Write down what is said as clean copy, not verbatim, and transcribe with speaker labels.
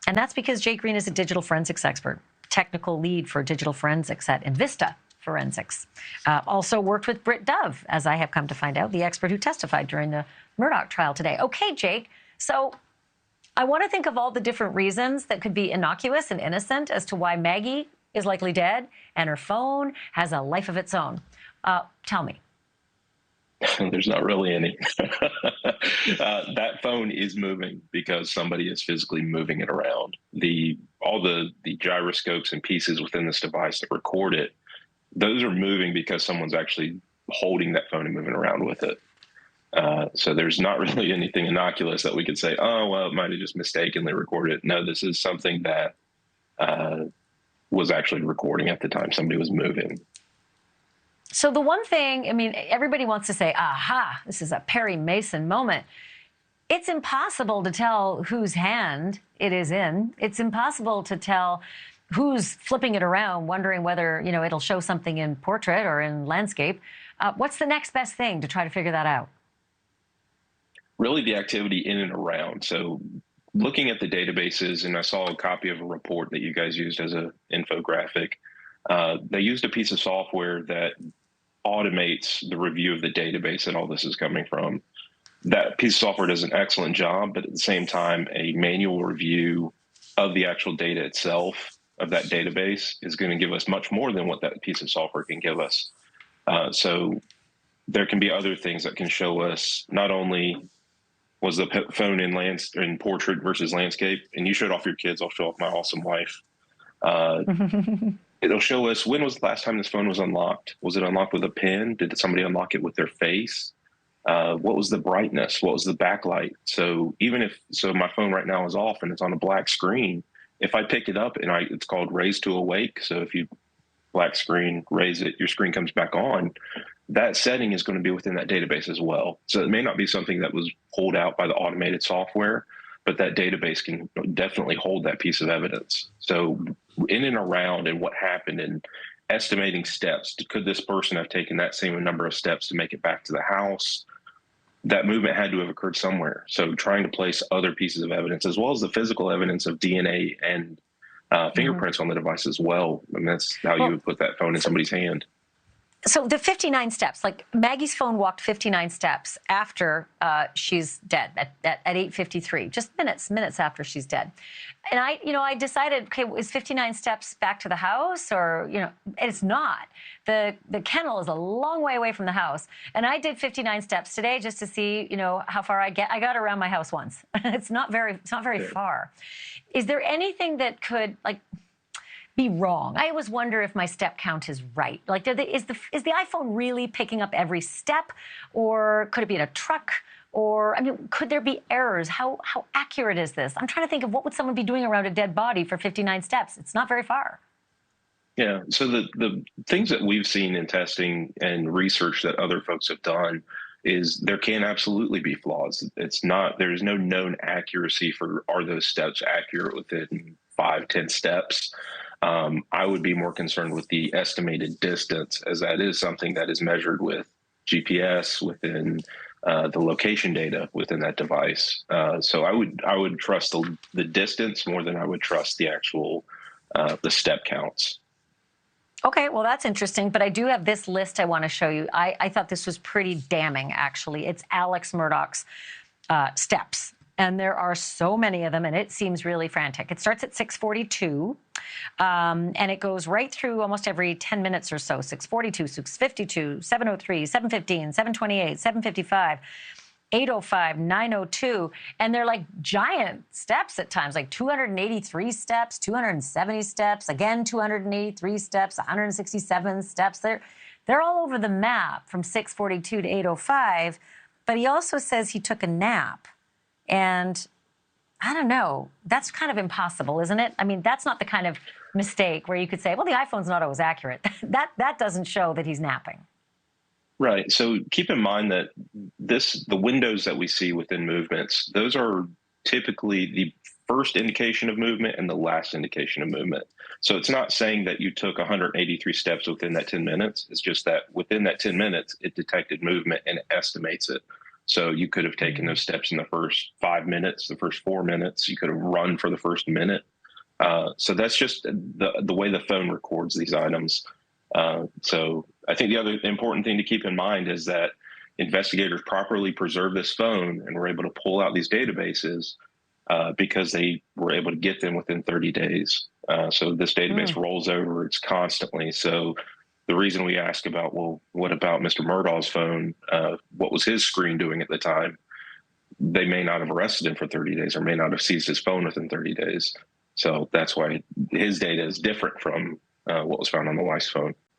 Speaker 1: And that's because Jake Green is a digital forensics expert, technical lead for digital forensics at Envista Forensics. Also worked with Britt Dove, as I have come to find out, the expert who testified during the Murdaugh trial today. Okay, Jake, so I want to think of all the different reasons that could be innocuous and innocent as to why Maggie is likely dead and her phone has a life of its own. Tell me.
Speaker 2: There's not really any. That phone is moving because somebody is physically moving it around. All the gyroscopes and pieces within this device that record it, those are moving because someone's actually holding that phone and moving around with it. So there's not really anything innocuous that we could say, oh, well, it might have just mistakenly recorded it. No, this is something that was actually recording at the time. Somebody was moving.
Speaker 1: So the one thing, I mean, everybody wants to say, aha, this is a Perry Mason moment. It's impossible to tell whose hand it is in. It's impossible to tell who's flipping it around, wondering whether, it'll show something in portrait or in landscape. What's the next best thing to try to figure that out?
Speaker 2: Really the activity in and around. So looking at the databases, and I saw a copy of a report that you guys used as an infographic. They used a piece of software that automates the review of the database that all this is coming from. That piece of software does an excellent job, but at the same time, a manual review of the actual data itself of that database is going to give us much more than what that piece of software can give us. So there can be other things that can show us not only was the phone in portrait versus landscape, and you showed off your kids, I'll show off my awesome wife. It'll show us when was the last time this phone was unlocked. Was it unlocked with a pin? Did somebody unlock it with their face? What was the brightness? What was the backlight? So my phone right now is off and it's on a black screen. If I pick it up and it's called raise to awake. So if you black screen, raise it, your screen comes back on. That setting is going to be within that database as well. So it may not be something that was pulled out by the automated software, but that database can definitely hold that piece of evidence. So in and around and what happened and estimating steps, could this person have taken that same number of steps to make it back to the house? That movement had to have occurred somewhere. So trying to place other pieces of evidence, as well as the physical evidence of DNA and fingerprints on the device as well. And that's how you would put that phone in somebody's hand.
Speaker 1: So the 59 steps, like Maggie's phone walked 59 steps after she's dead at 8:53, just minutes after she's dead. And I decided, okay, is 59 steps back to the house or, it's not. The kennel is a long way away from the house. And I did 59 steps today just to see, how far I get. I got around my house once. It's not very far. Is there anything that could be wrong? I always wonder if my step count is right. Like, is the iPhone really picking up every step, or could it be in a truck? Or, could there be errors? How accurate is this? I'm trying to think of what would someone be doing around a dead body for 59 steps. It's not very far.
Speaker 2: Yeah. So the things that we've seen in testing and research that other folks have done is there can absolutely be flaws. There's no known accuracy for, are those steps accurate within 5-10 steps? I would be more concerned with the estimated distance, as that is something that is measured with GPS within the location data within that device. So I would trust the distance more than I would trust the actual the step counts.
Speaker 1: Okay, well, that's interesting, but I do have this list I want to show you. I thought this was pretty damning, actually. It's Alex Murdaugh's steps, and there are so many of them, and it seems really frantic. It starts at 6:42, and it goes right through almost every 10 minutes or so. 6:42, 6:52, 7:03, 7:15, 7:28, 7:55. 8:05, 9:02, and they're like giant steps at times, like 283 steps, 270 steps, again 283 steps, 167 steps. They're all over the map from 6:42 to 8:05. But he also says he took a nap, and I don't know. That's kind of impossible, isn't it? That's not the kind of mistake where you could say, well, the iPhone's not always accurate. That doesn't show that he's napping.
Speaker 2: Right. So keep in mind that the windows that we see within movements, those are typically the first indication of movement and the last indication of movement. So it's not saying that you took 183 steps within that 10 minutes. It's just that within that 10 minutes, it detected movement and it estimates it. So you could have taken those steps in the first 5 minutes, the first 4 minutes. You could have run for the first minute. So that's just the way the phone records these items. So I think the other important thing to keep in mind is that investigators properly preserve this phone and were able to pull out these databases because they were able to get them within 30 days. So this database rolls over, it's constantly. So the reason we ask about, well, what about Mr. Murdaugh's phone? What was his screen doing at the time? They may not have arrested him for 30 days or may not have seized his phone within 30 days. So that's why his data is different from what was found on the wife's phone.